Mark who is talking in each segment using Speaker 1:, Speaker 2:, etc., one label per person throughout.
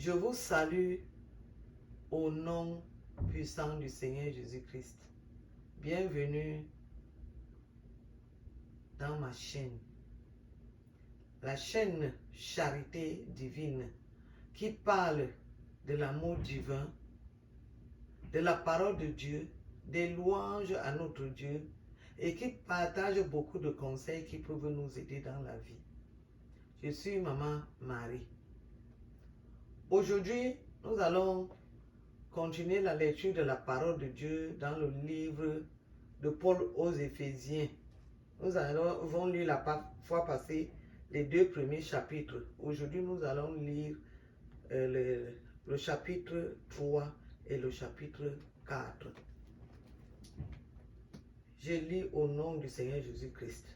Speaker 1: Je vous salue au nom puissant du Seigneur Jésus-Christ. Bienvenue dans ma chaîne, la chaîne Charité Divine, qui parle de l'amour divin, de la parole de Dieu, des louanges à notre Dieu et qui partage beaucoup de conseils qui peuvent nous aider dans la vie. Je suis Maman Marie. Aujourd'hui, nous allons continuer la lecture de la parole de Dieu dans le livre de Paul aux Éphésiens. Nous avons lu la fois passée les 2 premiers chapitres. Aujourd'hui, nous allons lire le chapitre 3 et le chapitre 4. Je lis au nom du Seigneur Jésus-Christ.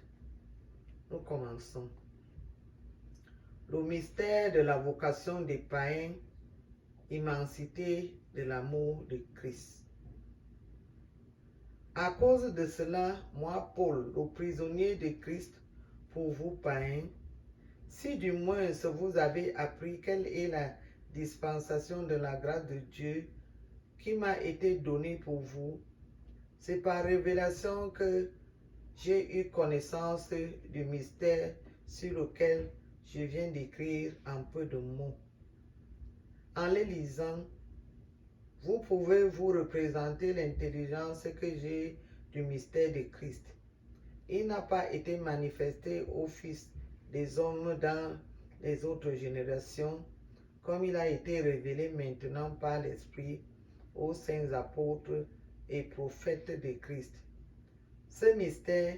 Speaker 1: Nous commençons. Le mystère de la vocation des païens, immensité de l'amour de Christ. À cause de cela, moi, Paul, le prisonnier de Christ, pour vous païens, si du moins vous avez appris quelle est la dispensation de la grâce de Dieu qui m'a été donnée pour vous, c'est par révélation que j'ai eu connaissance du mystère sur lequel je viens d'écrire en peu de mots. En les lisant, vous pouvez vous représenter l'intelligence que j'ai du mystère de Christ. Il n'a pas été manifesté au Fils des hommes dans les autres générations, comme il a été révélé maintenant par l'Esprit aux saints apôtres et prophètes de Christ. Ce mystère,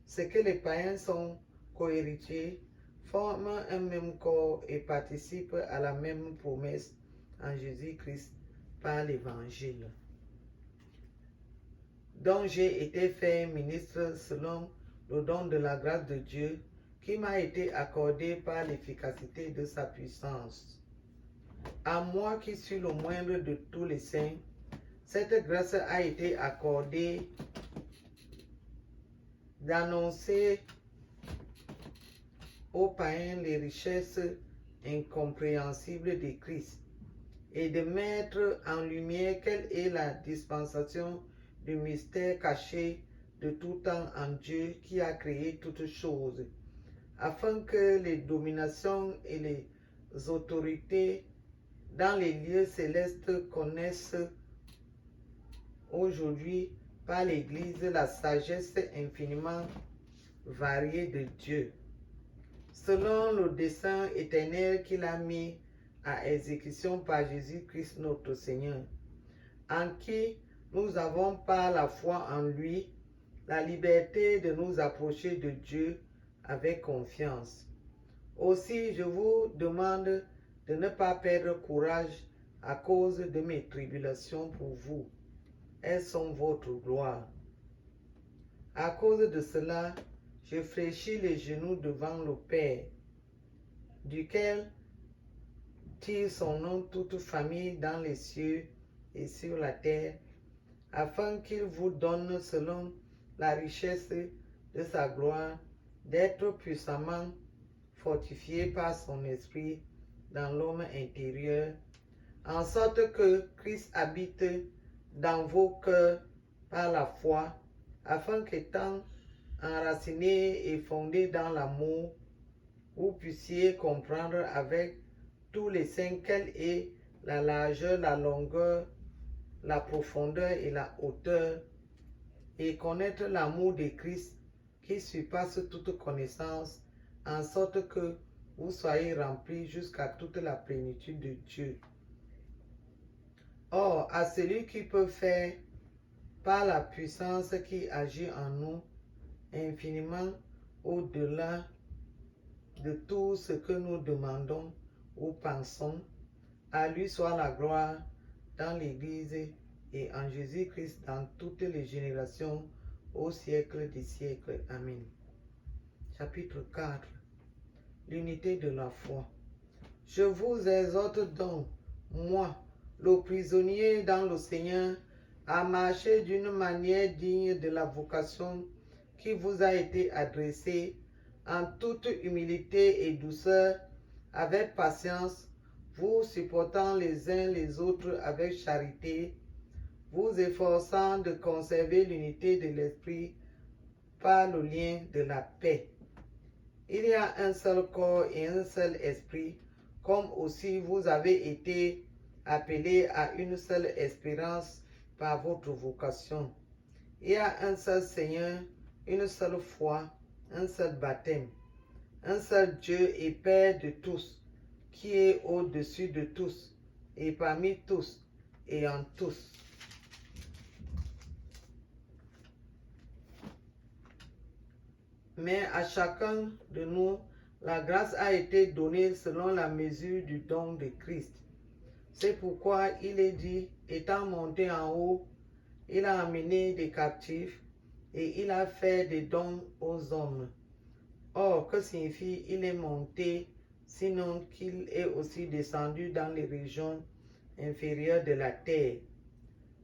Speaker 1: c'est que les païens sont cohéritiers, forment un même corps et participent à la même promesse en Jésus-Christ par l'Évangile, dont j'ai été fait ministre selon le don de la grâce de Dieu qui m'a été accordé par l'efficacité de sa puissance. À moi qui suis le moindre de tous les saints, cette grâce a été accordée d'annoncer aux païens les richesses incompréhensibles de Christ et de mettre en lumière quelle est la dispensation du mystère caché de tout temps en Dieu qui a créé toutes choses, afin que les dominations et les autorités dans les lieux célestes connaissent aujourd'hui par l'Église la sagesse infiniment variée de Dieu, selon le dessein éternel qu'il a mis à exécution par Jésus-Christ notre Seigneur, en qui nous avons par la foi en lui la liberté de nous approcher de Dieu avec confiance. Aussi, je vous demande de ne pas perdre courage à cause de mes tribulations pour vous. Elles sont votre gloire. À cause de cela, je fléchis les genoux devant le Père, duquel tire son nom toute famille dans les cieux et sur la terre, afin qu'il vous donne selon la richesse de sa gloire d'être puissamment fortifié par son esprit dans l'homme intérieur, en sorte que Christ habite dans vos cœurs par la foi, afin qu'étant enracinés et fondés dans l'amour, vous puissiez comprendre avec tous les saints quelle est la largeur, la longueur, la profondeur et la hauteur, et connaître l'amour de Christ qui surpasse toute connaissance, en sorte que vous soyez remplis jusqu'à toute la plénitude de Dieu. Or, à celui qui peut faire, par la puissance qui agit en nous, infiniment au-delà de tout ce que nous demandons ou pensons, à lui soit la gloire dans l'Église et en Jésus-Christ dans toutes les générations, au siècle des siècles. Amen. Chapitre 4. L'unité de la foi. Je vous exhorte donc, moi, le prisonnier dans le Seigneur, à marcher d'une manière digne de la vocation qui vous a été adressée, en toute humilité et douceur, avec patience, vous supportant les uns les autres avec charité, vous efforçant de conserver l'unité de l'esprit par le lien de la paix. Il y a un seul corps et un seul esprit, comme aussi vous avez été appelés à une seule espérance par votre vocation. Il y a un seul Seigneur, une seule foi, un seul baptême, un seul Dieu et Père de tous, qui est au-dessus de tous, et parmi tous, et en tous. Mais à chacun de nous, la grâce a été donnée selon la mesure du don de Christ. C'est pourquoi il est dit, étant monté en haut, il a amené des captifs et il a fait des dons aux hommes. Or, que signifie il est monté, sinon qu'il est aussi descendu dans les régions inférieures de la terre?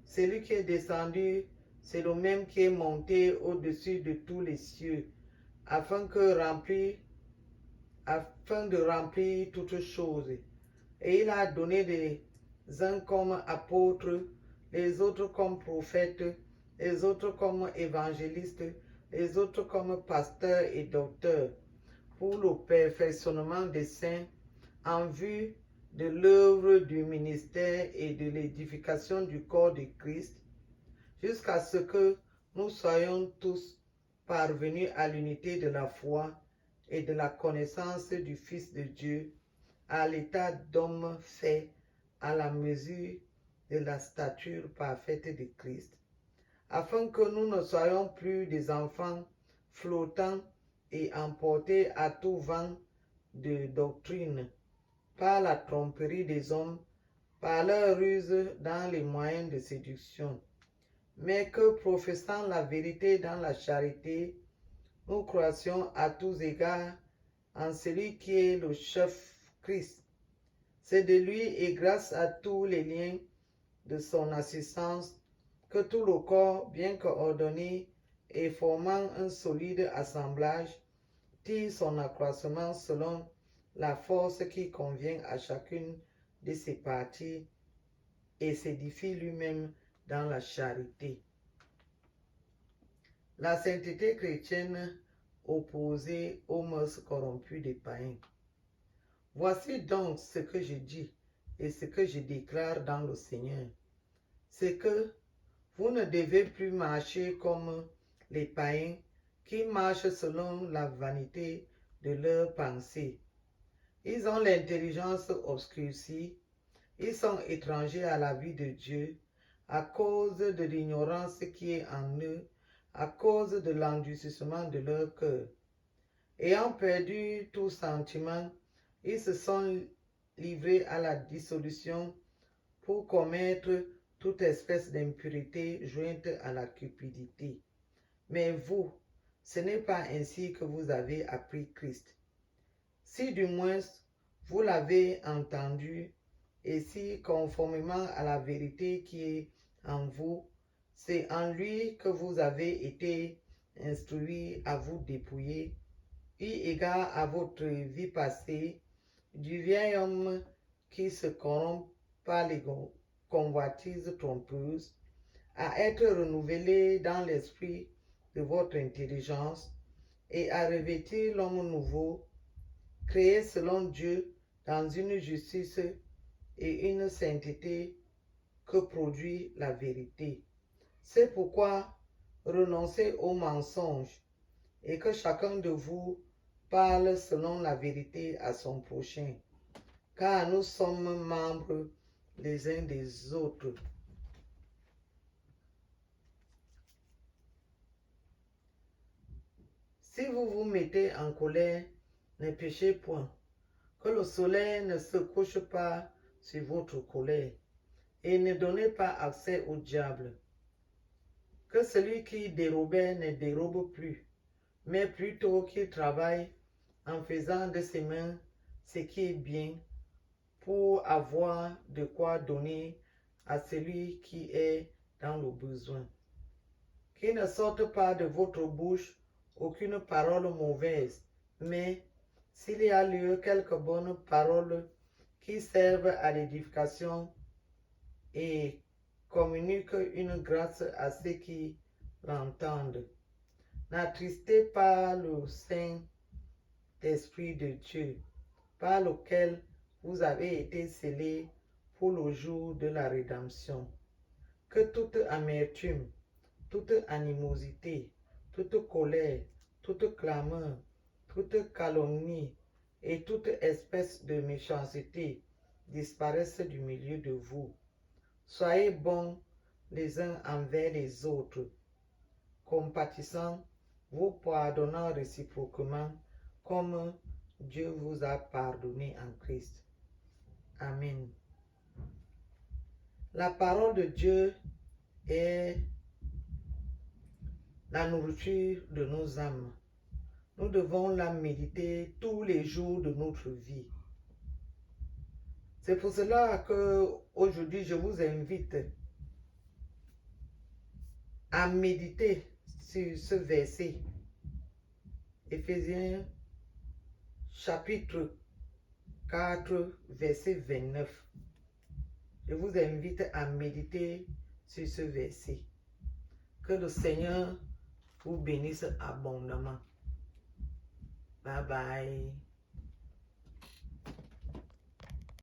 Speaker 1: Celui qui est descendu, c'est le même qui est monté au-dessus de tous les cieux, afin de remplir toutes choses. Et il a donné les uns comme apôtres, les autres comme prophètes, les autres comme évangélistes, les autres comme pasteurs et docteurs, pour le perfectionnement des saints, en vue de l'œuvre du ministère et de l'édification du corps de Christ, jusqu'à ce que nous soyons tous parvenus à l'unité de la foi et de la connaissance du Fils de Dieu, à l'état d'homme fait à la mesure de la stature parfaite de Christ, afin que nous ne soyons plus des enfants flottants et emportés à tout vent de doctrine, par la tromperie des hommes, par leur ruse dans les moyens de séduction, mais que, professant la vérité dans la charité, nous croissions à tous égards en celui qui est le chef Christ. C'est de lui et grâce à tous les liens de son assistance que tout le corps, bien qu'ordonné et formant un solide assemblage, tire son accroissement selon la force qui convient à chacune de ses parties et s'édifie lui-même dans la charité. La sainteté chrétienne opposée aux mœurs corrompues des païens. Voici donc ce que je dis et ce que je déclare dans le Seigneur. C'est que vous ne devez plus marcher comme les païens qui marchent selon la vanité de leurs pensées. Ils ont l'intelligence obscurcie, ils sont étrangers à la vie de Dieu à cause de l'ignorance qui est en eux, à cause de l'endurcissement de leur cœur. Ayant perdu tout sentiment, ils se sont livrés à la dissolution pour commettre toute espèce d'impureté jointe à la cupidité. Mais vous, ce n'est pas ainsi que vous avez appris Christ. Si du moins vous l'avez entendu, et si conformément à la vérité qui est en vous, c'est en lui que vous avez été instruits à vous dépouiller, eu égard à votre vie passée, du vieil homme qui se corrompt par les convoitises trompeuses, à être renouvelé dans l'esprit de votre intelligence et à revêtir l'homme nouveau, créé selon Dieu dans une justice et une sainteté que produit la vérité. C'est pourquoi renoncez aux mensonges et que chacun de vous parle selon la vérité à son prochain, car nous sommes membres les uns des autres. Si vous vous mettez en colère, ne péchez point, que le soleil ne se couche pas sur votre colère, et ne donnez pas accès au diable. Que celui qui dérobait ne dérobe plus, mais plutôt qu'il travaille en faisant de ses mains ce qui est bien, pour avoir de quoi donner à celui qui est dans le besoin. Qu'il ne sorte pas de votre bouche aucune parole mauvaise, mais s'il y a lieu, quelques bonnes paroles qui servent à l'édification et communiquent une grâce à ceux qui l'entendent. N'attristez pas le Saint-Esprit de Dieu, par lequel vous avez été scellés pour le jour de la rédemption. Que toute amertume, toute animosité, toute colère, toute clameur, toute calomnie et toute espèce de méchanceté disparaissent du milieu de vous. Soyez bons les uns envers les autres, compatissants, vous pardonnant réciproquement, comme Dieu vous a pardonné en Christ. Amen. La parole de Dieu est la nourriture de nos âmes. Nous devons la méditer tous les jours de notre vie. C'est pour cela que aujourd'hui je vous invite à méditer sur ce verset. Éphésiens chapitre 4, verset 29. Je vous invite à méditer sur ce verset. Que le Seigneur vous bénisse abondamment. Bye bye.